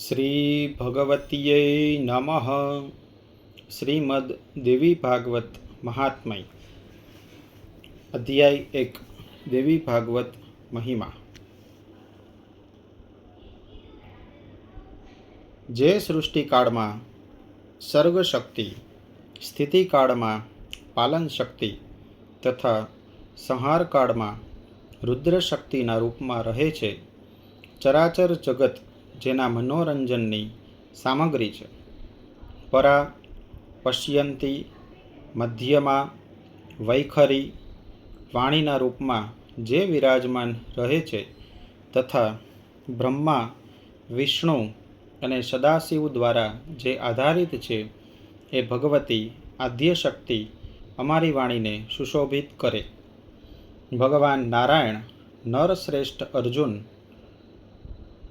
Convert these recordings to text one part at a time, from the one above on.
શ્રી ભગવતીય નમઃ. શ્રીમદ દેવી ભાગવત મહાત્મય અધ્યાય 1 દેવી ભાગવત મહિમા. જે સૃષ્ટિકાળમાં સર્ગશક્તિ, સ્થિતિકાળમાં પાલન શક્તિ તથા સંહારકાળમાં રુદ્રશક્તિના રૂપમાં રહે છે, ચરાચર જગત જેના મનોરંજનની સામગ્રી છે. પરા, પશ્યંતી, મધ્યમાં, વૈખરી, વાણીના રૂપમાં જે વિરાજમાન રહે છે તથા બ્રહ્મા, વિષ્ણુ અને સદાશિવ દ્વારા જે આધારિત છે, એ ભગવતી આદ્યશક્તિ અમારી વાણીને સુશોભિત કરે. ભગવાન નારાયણ, નરશ્રેષ્ઠ અર્જુન,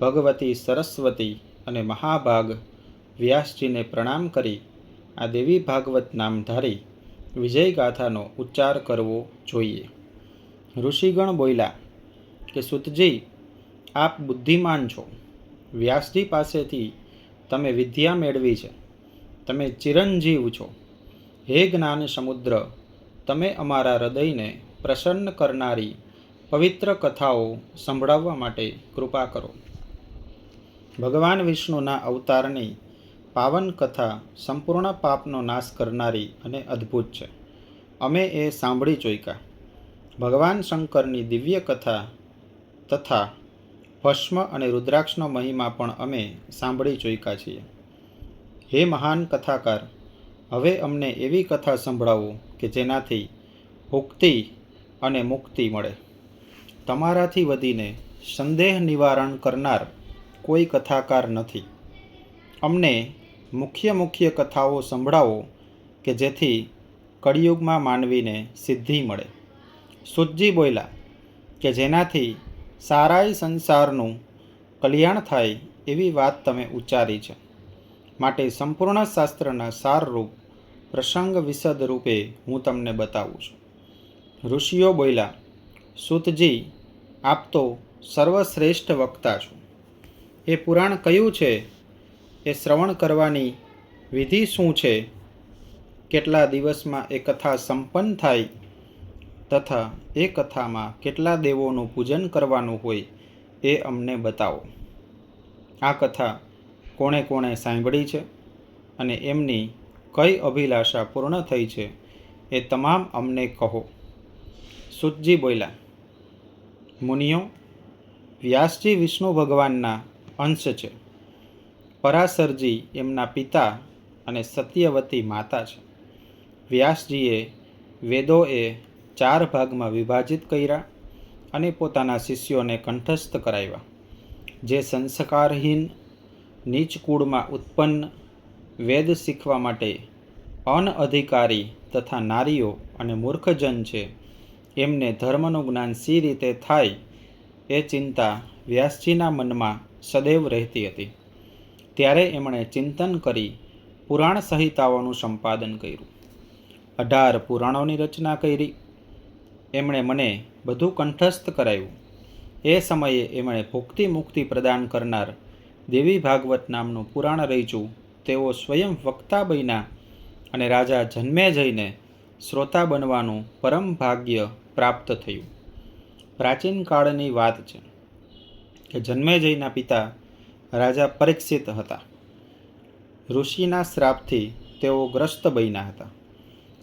ભગવતી સરસ્વતી અને મહાભાગ વ્યાસજીને પ્રણામ કરી આ દેવી ભાગવત નામધારી વિજયગાથાનો ઉચ્ચાર કરવો જોઈએ. ઋષિગણ બોલ્યા કે સૂતજી, આપ બુદ્ધિમાન છો. વ્યાસજી પાસેથી તમે વિદ્યા મેળવી છે. તમે ચિરંજીવ છો. હે જ્ઞાન સમુદ્ર, તમે અમારા હૃદયને પ્રસન્ન કરનારી પવિત્ર કથાઓ સંભળાવવા માટે કૃપા કરો. ભગવાન વિષ્ણુના અવતારની પાવન કથા સંપૂર્ણ પાપનો નાશ કરનારી અને અદ્ભુત છે. અમે એ સાંભળી ચોક્યા. ભગવાન શંકરની દિવ્ય કથા તથા ભસ્મ અને રુદ્રાક્ષનો મહિમા પણ અમે સાંભળી ચોક્યા છીએ. હે મહાન કથાકાર, હવે અમને એવી કથા સંભળાવો કે જેનાથી ભુક્તિ અને મુક્તિ મળે. તમારાથી વધીને સંદેહ નિવારણ કરનાર કોઈ કથાકાર નથી. અમને મુખ્ય કથાઓ સંભળાવો કે જેથી કળિયુગમાં માનવીને સિદ્ધિ મળે. સૂતજી બોલ્યા કે જેનાથી સારાય સંસારનું કલ્યાણ થાય એવી વાત તમે ઉચ્ચારી છે, માટે સંપૂર્ણ શાસ્ત્રના સારરૂપ પ્રસંગ વિશદ રૂપે હું તમને બતાવું છું. ઋષિઓ બોલ્યા, સૂતજી, આપ તો સર્વશ્રેષ્ઠ વક્તા છો. એ પુરાણ કયું છે? એ શ્રવણ કરવાની વિધિ શું છે? કેટલા દિવસમાં એ કથા સંપન્ન થાય તથા એ કથામાં કેટલા દેવોનું પૂજન કરવાનું હોય એ અમને બતાવો. આ કથા કોણે કોણે સાંભળી છે અને એમની કઈ અભિલાષા પૂર્ણ થઈ છે એ તમામ અમને કહો. સૂતજી બોલ્યા, મુનિઓ, વ્યાસજી વિષ્ણુ ભગવાનના અંશ છે. પરાશરજી એમના પિતા અને સત્યવતી માતા છે. વ્યાસજીએ વેદોએ 4 ભાગમાં વિભાજિત કર્યા અને પોતાના શિષ્યોને કંઠસ્થ કરાવ્યા. જે સંસ્કારહીન, નીચ કુળમાં ઉત્પન્ન, વેદ શીખવા માટે અનઅધિકારી તથા નારીઓ અને મૂર્ખજન છે, એમને ધર્મનું જ્ઞાન સી રીતે થાય એ ચિંતા વ્યાસજીના મનમાં સદૈવ રહેતી હતી. ત્યારે એમણે ચિંતન કરી પુરાણ સંહિતાઓનું સંપાદન કર્યું. 18 પુરાણોની રચના કરી. એમણે મને બધું કંઠસ્થ કરાવ્યું. એ સમયે એમણે ભુક્તિ મુક્તિ પ્રદાન કરનાર દેવી ભાગવત નામનું પુરાણ રચ્યું. તેઓ સ્વયં વક્તા બન્યા અને રાજા જન્મેજયને શ્રોતા બનવાનું પરમ ભાગ્ય પ્રાપ્ત થયું. પ્રાચીન કાળની વાત છે કે જન્મેજયના પિતા રાજા પરીક્ષિત હતા. ઋષિના શ્રાપથી તેઓ ગ્રસ્ત બન્યા હતા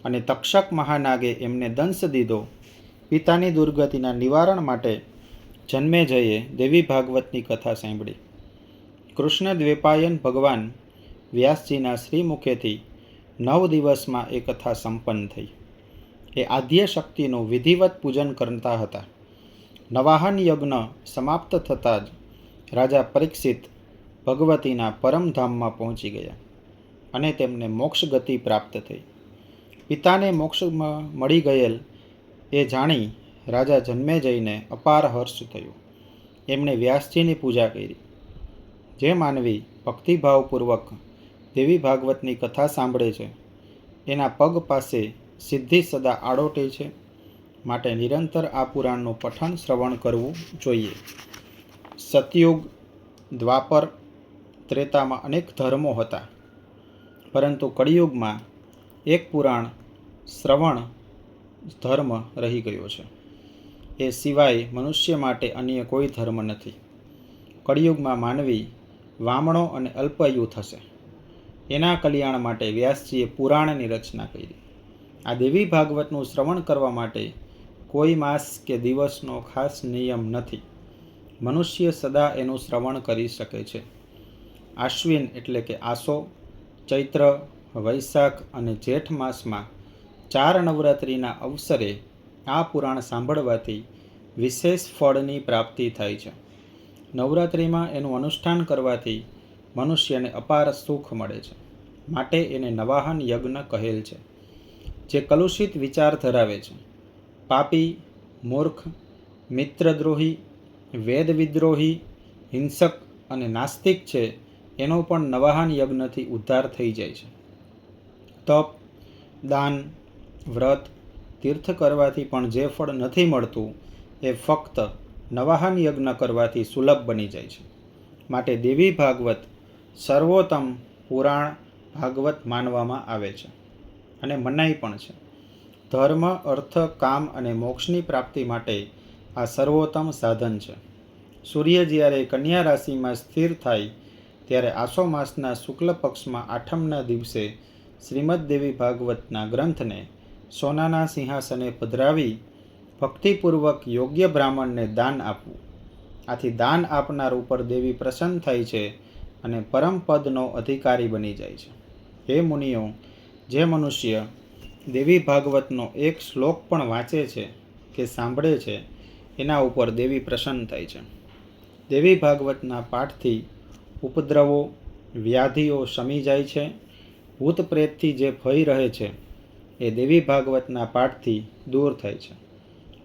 અને તક્ષક મહાનાગે એમને દંશ દીધો. પિતાની દુર્ગતિના નિવારણ માટે જન્મેજયે દેવી ભાગવતની કથા સાંભળી. કૃષ્ણ દ્વૈપાયન ભગવાન વ્યાસજીના શ્રીમુખેથી 9 દિવસમાં એ કથા સંપન્ન થઈ. એ આદ્ય શક્તિનું વિધિવત પૂજન કરતા હતા. નવાહન યજ્ઞ સમાપ્ત થતાં જ રાજા પરીક્ષિત ભગવતીના પરમધામમાં પહોંચી ગયા અને તેમને મોક્ષ ગતિ પ્રાપ્ત થઈ. પિતાને મોક્ષ મળી ગયેલ એ જાણી રાજા જન્મેજયને અપાર હર્ષ થયો. એમણે વ્યાસજીની પૂજા કરી. જે માનવી ભક્તિભાવપૂર્વક દેવી ભાગવતની કથા સાંભળે છે, એના પગ પાસે સિદ્ધિ સદા આડોટે છે. માટે નિરંતર આ પુરાણનું પઠન શ્રવણ કરવું જોઈએ. સતયુગ, દ્વાપર, ત્રેતામાં અનેક ધર્મો હતા, પરંતુ કળિયુગમાં એક પુરાણ શ્રવણ ધર્મ રહી ગયો છે. એ સિવાય મનુષ્ય માટે અન્ય કોઈ ધર્મ નથી. કળિયુગમાં માનવી વામણો અને અલ્પયુ થશે. એના કલ્યાણ માટે વ્યાસજીએ પુરાણની રચના કરી. આ દેવી ભાગવતનું શ્રવણ કરવા માટે કોઈ માસ કે દિવસનો ખાસ નિયમ નથી. મનુષ્ય સદા એનું શ્રવણ કરી શકે છે. આશ્વિન એટલે કે આસો, ચૈત્ર, વૈશાખ અને જેઠ માસમાં 4 નવરાત્રિના અવસરે આ પુરાણ સાંભળવાથી વિશેષ ફળની પ્રાપ્તિ થાય છે. નવરાત્રિમાં એનું અનુષ્ઠાન કરવાથી મનુષ્યને અપાર સુખ મળે છે. માટે એને નવાહન યજ્ઞ કહેલ છે. જે કલુષિત વિચાર ધરાવે છે, પાપી, મૂર્ખ, મિત્રદ્રોહી, વેદ વિદ્રોહી, હિંસક અને નાસ્તિક છે, એનો પણ નવાહન યજ્ઞથી ઉદ્ધાર થઈ જાય છે. તપ, દાન, વ્રત, તીર્થ કરવાથી પણ જે ફળ નથી મળતું એ ફક્ત નવાહન યજ્ઞ કરવાથી સુલભ બની જાય છે. માટે દેવી ભાગવત સર્વોત્તમ પુરાણ ભાગવત માનવામાં આવે છે અને મનાઈ પણ છે. ધર્મ, અર્થ, કામ અને મોક્ષની પ્રાપ્તિ માટે આ સર્વોત્તમ સાધન છે. સૂર્ય જ્યારે કન્યા રાશિમાં સ્થિર થાય ત્યારે આસો માસના શુક્લ પક્ષમાં 8મના દિવસે શ્રીમદ દેવી ભાગવતના ગ્રંથને સોનાના સિંહાસને પધરાવી ભક્તિપૂર્વક યોગ્ય બ્રાહ્મણને દાન આપવું. આથી દાન આપનાર ઉપર દેવી પ્રસન્ન થાય છે અને પરમ પદનો અધિકારી બની જાય છે. હે મુનિઓ, જે મનુષ્ય દેવી ભાગવતનો એક શ્લોક પણ વાંચે છે કે સાંભળે છે, એના ઉપર દેવી પ્રસન્ન થાય છે. દેવી ભાગવતના પાઠથી ઉપદ્રવો, વ્યાધિઓ શમી જાય છે. ભૂત પ્રેતથી જે ભય રહે છે એ દેવી ભાગવતના પાઠથી દૂર થાય છે.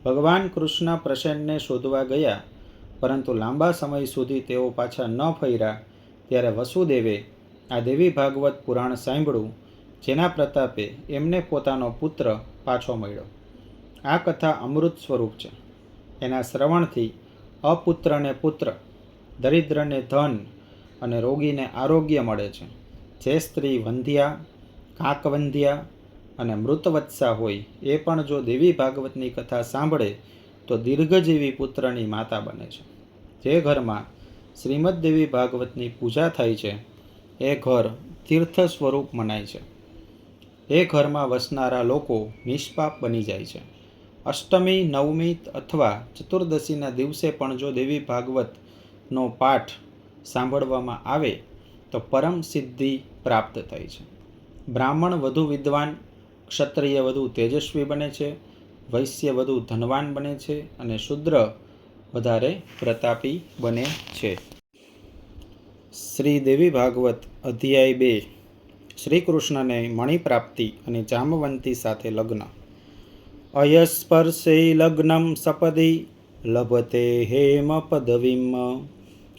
ભગવાન કૃષ્ણ પ્રસેનને શોધવા ગયા, પરંતુ લાંબા સમય સુધી તેઓ પાછા ન ફર્યા. ત્યારે વસુદેવે આ દેવી ભાગવત પુરાણ સાંભળ્યું, જેના પ્રતાપે એમને પોતાનો પુત્ર પાછો મળ્યો. આ કથા અમૃત સ્વરૂપ છે. એના શ્રવણથી અપુત્રને પુત્ર, દરિદ્રને ધન અને રોગીને આરોગ્ય મળે છે. જે સ્ત્રી વંધ્યા, કાકવંધ્યા અને મૃતવત્સા હોય એ પણ જો દેવી ભાગવતની કથા સાંભળે તો દીર્ઘજીવી પુત્રની માતા બને છે. જે ઘરમાં શ્રીમદ દેવી ભાગવતની પૂજા થાય છે એ ઘર તીર્થ સ્વરૂપ મનાય છે. એ ઘરમાં વસનારા લોકો નિષ્પાપ બની જાય છે. અષ્ટમી, નવમી અથવા ચતુર્દશીના દિવસે પણ જો દેવી ભાગવતનો પાઠ સાંભળવામાં આવે તો પરમ સિદ્ધિ પ્રાપ્ત થાય છે. બ્રાહ્મણ વધુ વિદ્વાન, ક્ષત્રિય વધુ તેજસ્વી બને છે, વૈશ્ય વધુ ધનવાન બને છે અને શૂદ્ર વધારે પ્રતાપી બને છે. શ્રી દેવી ભાગવત અધ્યાય 2. શ્રી કૃષ્ણને મણિ પ્રાપ્તિ અને જામવંતી સાથે લગ્ન. અયસ્પર્શે લગ્નમ સપદી લભતે હેમ પદવીમ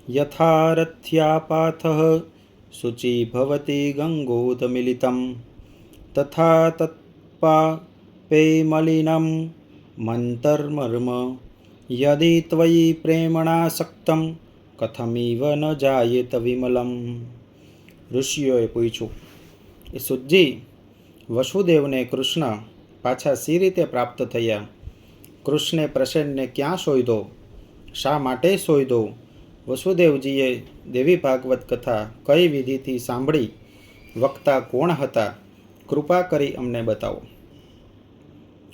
યથારથ્યાપાથ શુચિ ભવતી ગંગોદમિલિતમ તથા તત્પાપેમલિનમ મંતર્મર્મ યદિ ત્વયિ પ્રેમણાસક્તમ કથમિવ ન જાયેત વિમલમ. ઋષિઓએ પૂછ્યું, એ સુજી, વસુદેવને કૃષ્ણ પાછા સી રીતે પ્રાપ્ત થયા? કૃષ્ણે પ્રસેનને ક્યાં શોધ્યો? શા માટે શોધ્યો? વસુદેવજીએ દેવી ભાગવત કથા કઈ વિધિથી સાંભળી? વક્તા કોણ હતા? કૃપા કરી અમને બતાવો.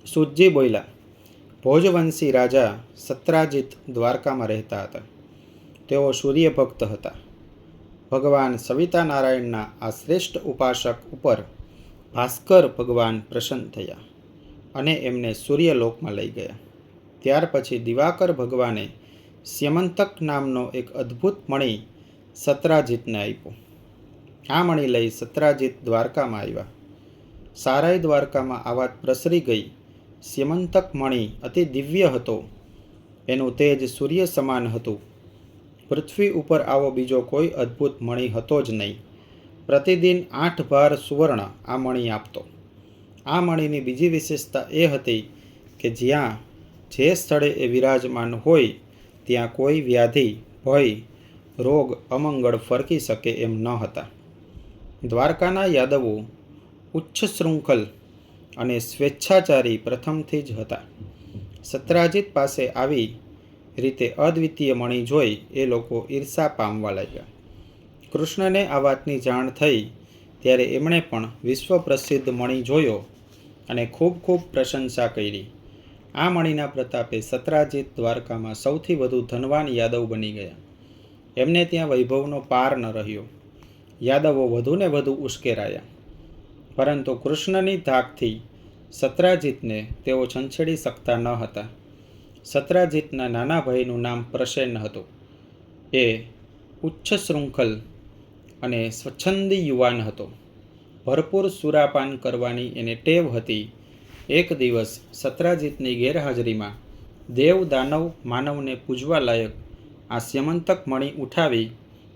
સુજી બોલ્યા, ભોજવંશી રાજા સત્રાજીત દ્વારકામાં રહેતા હતા. તેઓ સૂર્ય ભક્ત હતા. ભગવાન સવિતા નારાયણના આ શ્રેષ્ઠ ઉપાસક ઉપર ભાસ્કર ભગવાન પ્રસન્ન થયા અને એમને સૂર્યલોકમાં લઈ ગયા. ત્યાર પછી દિવાકર ભગવાને સ્યમંતક નામનો એક અદ્ભુત મણિ સત્રાજીતને આપ્યો. આ મણિ લઈ સત્રાજીત દ્વારકામાં આવ્યા. સારાય દ્વારકામાં આ વાત પ્રસરી ગઈ. સ્યમંતક મણિ અતિ દિવ્ય હતો. એનું તેજ સૂર્ય સમાન હતું. પૃથ્વી ઉપર આવો બીજો કોઈ અદ્ભુત મણિ હતો જ નહીં. પ્રતિદિન 8 ભાર સુવર્ણ આ મણિ આપતો. આ મણિની બીજી વિશેષતા એ હતી કે જ્યાં જે સ્થળે એ વિરાજમાન હોય ત્યાં કોઈ વ્યાધિ, ભય, રોગ અમંગળ ફરકી શકે એમ ન હતા. દ્વારકાના યાદવો ઉચ્ચ શૃંખલ અને સ્વેચ્છાચારી પ્રથમથી જ હતા. સત્રાજીત પાસે આવી રીતે અદ્વિતીય મણી જોઈ એ લોકો ઈર્ષા પામવા લાગ્યા. કૃષ્ણને આ વાતની જાણ થઈ ત્યારે એમણે પણ વિશ્વ પ્રસિદ્ધ મણી જોયો અને ખૂબ ખૂબ પ્રશંસા કરી. આ મણીના પ્રતાપે સત્રાજીત દ્વારકામાં સૌથી વધુ ધનવાન યાદવ બની ગયા. એમને ત્યાં વૈભવનો પાર ન રહ્યો. યાદવો વધુને વધુ ઉશ્કેરાયા, પરંતુ કૃષ્ણની ધાકથી સત્રાજીતને તેઓ છંછેડી શકતા ન હતા. સત્રાજીતના નાના ભાઈનું નામ પ્રસેન હતું. એ ઉચ્ચ શૃંખલ અને સ્વચ્છંદી યુવાન હતો. ભરપૂર સુરાપાન કરવાની એને ટેવ હતી. એક દિવસ સત્રાજીતની ગેરહાજરીમાં દેવ દાનવ માનવને પૂજવા લાયક આ સ્યમંતક મણી ઉઠાવી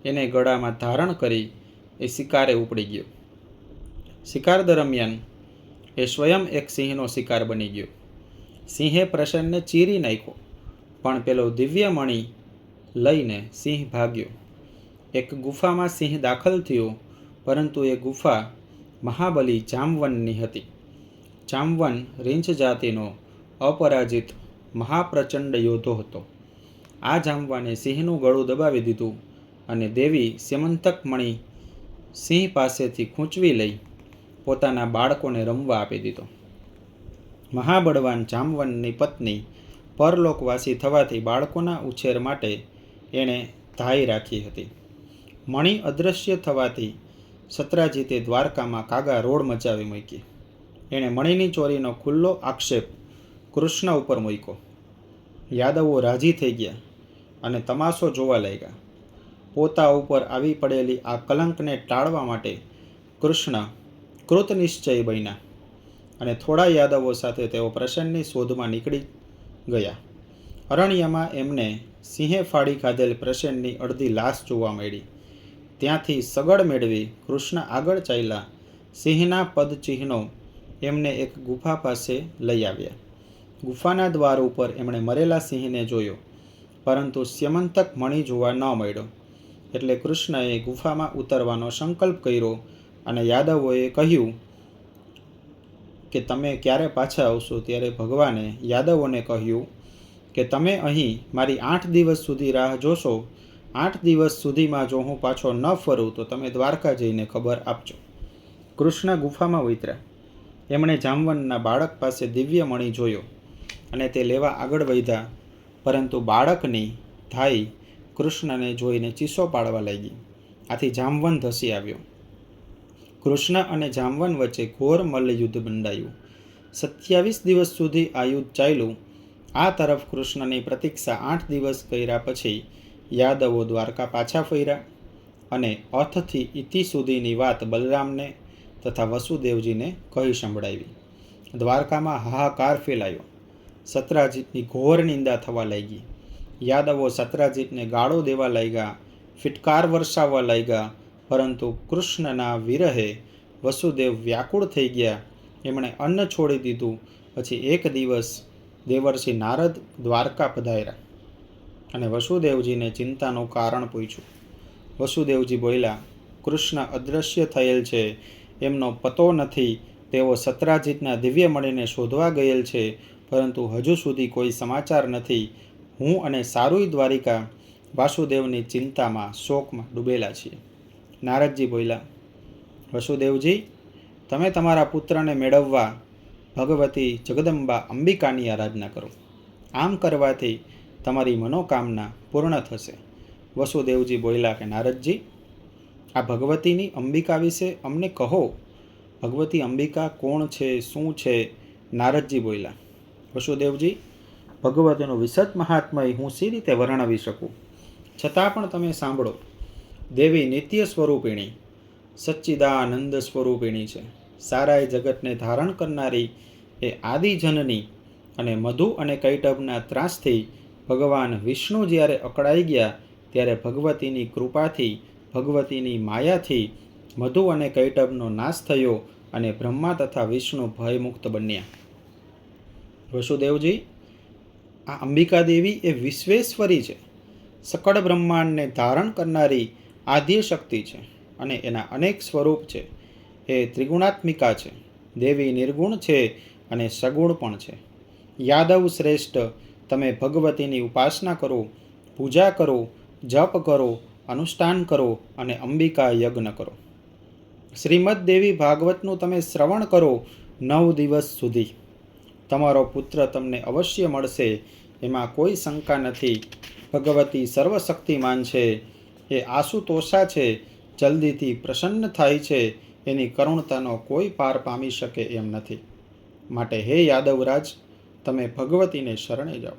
એને ગળામાં ધારણ કરી એ શિકારે ઉપડી ગયો. શિકાર દરમિયાન એ સ્વયં એક સિંહનો શિકાર બની ગયો. સિંહે પ્રસન્નને ચીરી નાખ્યો, પણ પેલો દિવ્ય મણી લઈને સિંહ ભાગ્યો. એક ગુફામાં સિંહ દાખલ થયો, પરંતુ એ ગુફા મહાબલી જામવનની હતી. જામવન રીંછ જાતિનો અપરાજિત મહાપ્રચંડ યોદ્ધો હતો. આ જામવાને સિંહનું ગળું દબાવી દીધું અને દેવી સ્યમંતક મણી સિંહ પાસેથી ખૂંચવી લઈ પોતાના બાળકોને રમવા આપી દીધો. મહાબળવાન જામવનની પત્ની પરલોકવાસી થવાથી બાળકોના ઉછેર માટે એણે ધાઈ રાખી હતી. મણી અદૃશ્ય થવાથી સત્રાજીતે દ્વારકામાં કાગા રોડ મચાવી મૂકી. એણે મણીની ચોરીનો ખુલ્લો આક્ષેપ કૃષ્ણ ઉપર મૂક્યો. યાદવો રાજી થઈ ગયા અને તમાશો જોવા લાગ્યા. પોતા ઉપર આવી પડેલી આ કલંકને ટાળવા માટે કૃષ્ણ કૃતનિશ્ચય બન્યા અને થોડા યાદવો સાથે તેઓ પ્રસન્નની શોધમાં નીકળી ગયા. અરણ્યમાં એમને સિંહે ફાડી ખાધેલ પ્રસન્નની અડધી લાશ જોવા મળી. ત્યાંથી સગડ મેળવી કૃષ્ણ આગળ ચાલ્યા. સિંહના પદચિહ્નો એમને એક ગુફા પાસે લઈ આવ્યા. ગુફાના દ્વાર ઉપર એમણે મરેલા સિંહને જોયો, પરંતુ સ્યમંતક મણી જોવા ન મળ્યો. એટલે કૃષ્ણએ ગુફામાં ઉતરવાનો સંકલ્પ કર્યો અને યાદવોએ કહ્યું કે તમે ક્યારે પાછા આવશો. ત્યારે ભગવાને યાદવોને કહ્યું કે તમે અહીં મારી 8 દિવસ સુધી રાહ જોશો. 8 દિવસ સુધીમાં જો હું પાછો ન ફરું તો તમે દ્વારકા જઈને ખબર આપજો. કૃષ્ણ ગુફામાં ઉતર્યા. એમણે જામવનના બાળક પાસે દિવ્ય મણી જોયો અને તે લેવા આગળ વધ્યા, પરંતુ બાળકની ધાઈ કૃષ્ણને જોઈને ચીસો પાડવા લાગી. આથી જામવન ધસી આવ્યો. કૃષ્ણ અને જામવન વચ્ચે ઘોર મલ્લયુદ્ધ બંધાયું. 27 દિવસ સુધી આ યુદ્ધ ચાલ્યું. આ તરફ કૃષ્ણની પ્રતીક્ષા 8 દિવસ કર્યા પછી યાદવો દ્વારકા પાછા ફર્યા અને અથથી ઇતિ સુધીની વાત બલરામને તથા વસુદેવજીને કહી સંભળાવી. દ્વારકામાં હાહાકાર ફેલાયો. સત્રાજીતની ઘોર નિંદા થવા લાગી. યાદવો સત્રાજીતને ગાળો દેવા લાગ્યા, ફિટકાર વરસાવવા લાગ્યા, પરંતુ કૃષ્ણના વિરહે વસુદેવ વ્યાકુળ થઈ ગયા. એમણે અન્ન છોડી દીધું. પછી એક દિવસ દેવર્ષિ નારદ દ્વારકા પધાર્યા અને વસુદેવજીને ચિંતાનું કારણ પૂછ્યું. વસુદેવજી બોલ્યા, કૃષ્ણ અદૃશ્ય થયેલ છે, એમનો પતો નથી. તેઓ સત્રાજીતના દિવ્ય મણીને શોધવા ગયેલ છે, પરંતુ હજુ સુધી કોઈ સમાચાર નથી. હું અને સારુઈ દ્વારિકા વાસુદેવની ચિંતામાં શોકમાં ડૂબેલા છીએ. નારદજી બોલ્યા, વસુદેવજી, તમે તમારા પુત્રને મેળવવા ભગવતી જગદંબા અંબિકાની આરાધના કરો. આમ કરવાથી તમારી મનોકામના પૂર્ણ થશે. વસુદેવજી બોલ્યા કે નારદજી, આ ભગવતીની અંબિકા વિશે અમને કહો. ભગવતી અંબિકા કોણ છે, શું છે? નારદજી બોલ્યા, વસુદેવજી, ભગવતીનું વિશદ મહાત્મય હું સી રીતે વર્ણવી શકું? છતાં પણ તમે સાંભળો. દેવી નિત્ય સ્વરૂપિણી, સચ્ચિદાનંદ સ્વરૂપિણી છે. સારાય જગતને ધારણ કરનારી એ આદિજનની અને મધુ અને કૈટભના ત્રાસથી ભગવાન વિષ્ણુ જ્યારે અકળાઈ ગયા ત્યારે ભગવતીની કૃપાથી, ભગવતીની માયાથી મધુ અને કૈટભનો નાશ થયો અને બ્રહ્મા તથા વિષ્ણુ ભયમુક્ત બન્યા. વસુદેવજી, આ અંબિકા દેવી એ વિશ્વેશ્વરી છે. સકળ બ્રહ્માંડને ધારણ કરનારી આદ્ય શક્તિ છે અને એના અનેક સ્વરૂપ છે. એ ત્રિગુણાત્મિકા છે. દેવી નિર્ગુણ છે અને સગુણ પણ છે. યાદવ શ્રેષ્ઠ, તમે ભગવતીની ઉપાસના કરો, પૂજા કરો, જપ કરો, અનુષ્ઠાન કરો અને અંબિકા યજ્ઞ કરો. શ્રીમદ દેવી ભાગવતનું તમે શ્રવણ કરો 9 દિવસ સુધી. તમારો પુત્ર તમને અવશ્ય મળશે, એમાં કોઈ શંકા નથી. ભગવતી સર્વશક્તિમાન છે. એ આશુતોષા છે, જલ્દીથી પ્રસન્ન થાય છે. એની કરુણતાનો કોઈ પાર પામી શકે એમ નથી. માટે હે યાદવરાજ, તમે ભગવતીને શરણે જાઓ.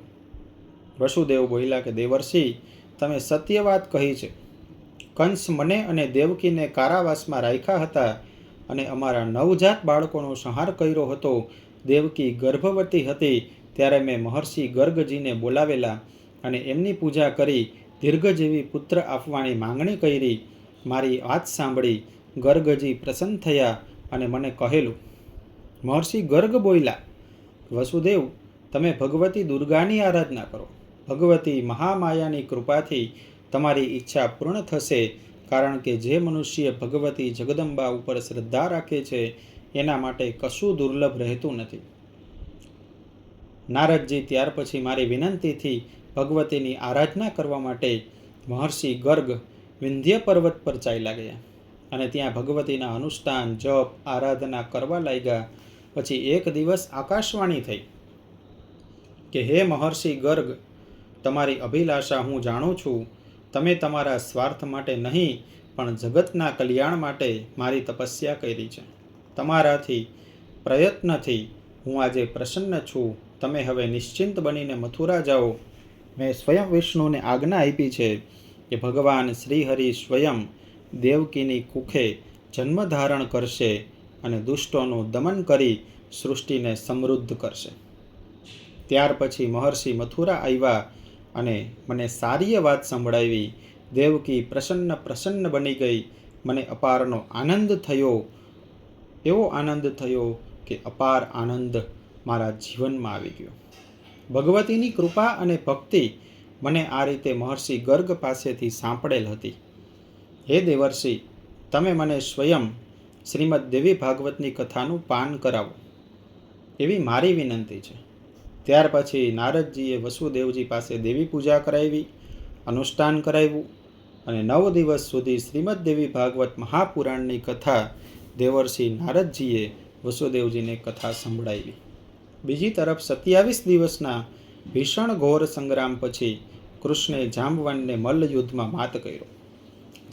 વસુદેવ બોલ્યા કે દેવર્ષિ, તમે સત્ય વાત કહી છે. કંસ મને અને દેવકીને કારાવાસમાં રાખ્યા હતા અને અમારા નવજાત બાળકોનો સંહાર કર્યો હતો. દેવકી ગર્ભવતી હતી ત્યારે મેં મહર્ષિ ગર્ગજીને બોલાવેલા અને એમની પૂજા કરી દીર્ઘજીવી પુત્ર આપવાની માંગણી કરી. મારી વાત સાંભળી ગર્ગજી પ્રસન્ન થયા અને મને કહેલું. મહર્ષિ ગર્ગ બોલ્યા, વસુદેવ, તમે ભગવતી દુર્ગાની આરાધના કરો. ભગવતી મહામાયાની કૃપાથી તમારી ઈચ્છા પૂર્ણ થશે. કારણ કે જે મનુષ્ય ભગવતી જગદંબા ઉપર શ્રદ્ધા રાખે છે એના માટે કશું દુર્લભ રહેતું નથી. નારદજી ત્યાર પછી મારી વિનંતીથી ભગવતીની આરાધના કરવા માટે મહર્ષિ ગર્ગ વિંધ્ય પર્વત પર ચાલ્યા ગયા અને ત્યાં ભગવતીના અનુષ્ઠાન, જપ, આરાધના કરવા લાગ્યા. પછી એક દિવસ આકાશવાણી થઈ કે હે મહર્ષિ ગર્ગ, તમારી અભિલાષા હું જાણું છું. તમે તમારા સ્વાર્થ માટે નહીં પણ જગતના કલ્યાણ માટે મારી તપસ્યા કરી છે. તમારાથી પ્રયત્નથી હું આજે પ્રસન્ન છું. તમે હવે નિશ્ચિંત બનીને મથુરા જાઓ. મેં સ્વયં વિષ્ણુને આજ્ઞા આપી છે કે ભગવાન શ્રીહરિ સ્વયં દેવકીની કુખે જન્મ ધારણ કરશે અને દુષ્ટોનું દમન કરી સૃષ્ટિને સમૃદ્ધ કરશે. ત્યાર પછી મહર્ષિ મથુરા આવ્યા અને મને સારી વાત સંભળાવી. દેવકી પ્રસન્ન બની ગઈ. મને અપારનો આનંદ થયો. એવો આનંદ થયો કે અપાર આનંદ મારા જીવનમાં આવી ગયો. ભગવતીની કૃપા અને ભક્તિ મને આ રીતે મહર્ષિ ગર્ગ પાસેથી સાંપડેલ હતી. હે દેવર્ષિ, તમે મને સ્વયં શ્રીમદ દેવી ભાગવતની કથાનું પાન કરાવો એવી મારી વિનંતી છે. ત્યાર પછી નારદજીએ વસુદેવજી પાસે દેવી પૂજા કરાવી, અનુષ્ઠાન કરાવ્યું અને 9 દિવસ સુધી શ્રીમદ દેવી ભાગવત મહાપુરાણની કથા દેવર્ષિ નારદજીએ વસુદેવજીને કથા સંભળાવી. બીજી તરફ 27 દિવસના ભીષણ ઘોર સંગ્રામ પછી કૃષ્ણે જાંબવાનને મલ્લયુદ્ધમાં માત કર્યો.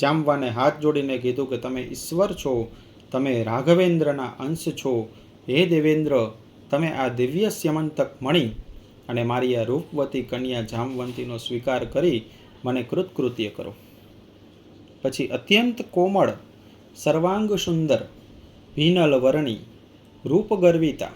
જાંબવાને હાથ જોડીને કીધું કે તમે ઈશ્વર છો, તમે રાઘવેન્દ્રના અંશ છો. હે દેવેન્દ્ર, તમે આ દિવ્ય સ્યમંતક મણી અને મારી આ રૂપવતી કન્યા જામવંતીનો સ્વીકાર કરી મને કૃતકૃત્ય કરો. પછી અત્યંત કોમળ, સર્વાંગ સુંદર, ભીનલ વર્ણી, રૂપગર્વિતા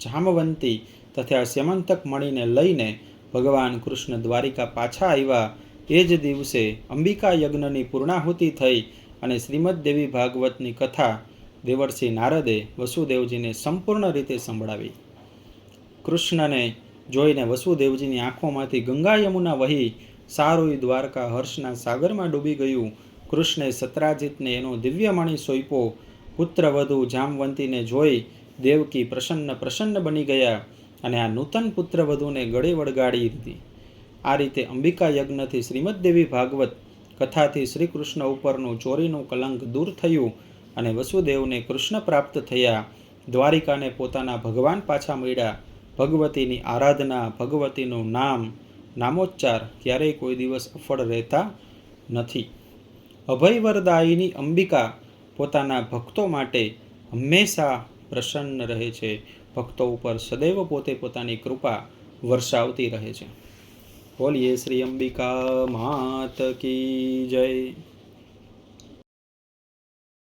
જામવંતી તથા સ્યમંતક મણીને લઈને ભગવાન કૃષ્ણ દ્વારિકા પાછા આવ્યા. એ જ દિવસે અંબિકા યજ્ઞની પૂર્ણાહુતિ થઈ અને શ્રીમદ દેવી ભાગવતની કથા દેવર્ષિ નારદે વસુદેવજીને સંપૂર્ણ રીતે સંભળાવી. કૃષ્ણને જોઈને વસુદેવજીની આંખોમાંથી ગંગા યમુના વહી સારુઈ દ્વારકા હર્ષના સાગરમાં ડૂબી ગયું. કૃષ્ણે સત્રાજીતને એનો દિવ્યમણી સોંપ્યો. પુત્રવધુ જામવંતીને જોઈ દેવકી પ્રસન્ન બની ગયા અને આ નૂતન પુત્રવધુને ગળે વળગાડી દીધી. આ રીતે અંબિકા યજ્ઞથી શ્રીમદ દેવી ભાગવત કથાથી શ્રી કૃષ્ણ ઉપરનું ચોરીનું કલંક દૂર થયું અને વસુદેવને કૃષ્ણ પ્રાપ્ત થયા. દ્વારિકાને પોતાના ભગવાન પાછા મળ્યા. ભગવતીની આરાધના, ભગવતીનું નામોચ્ચાર ક્યારેય કોઈ દિવસ અફળ રહેતા નથી. અભયવરદાયિની અંબિકા પોતાના ભક્તો માટે હંમેશા પ્રસન્ન રહે છે. ભક્તો ઉપર સદૈવ પોતે પોતાની કૃપા વર્ષાવતી રહે છે. બોલીએ શ્રી અંબિકા માત કી જય.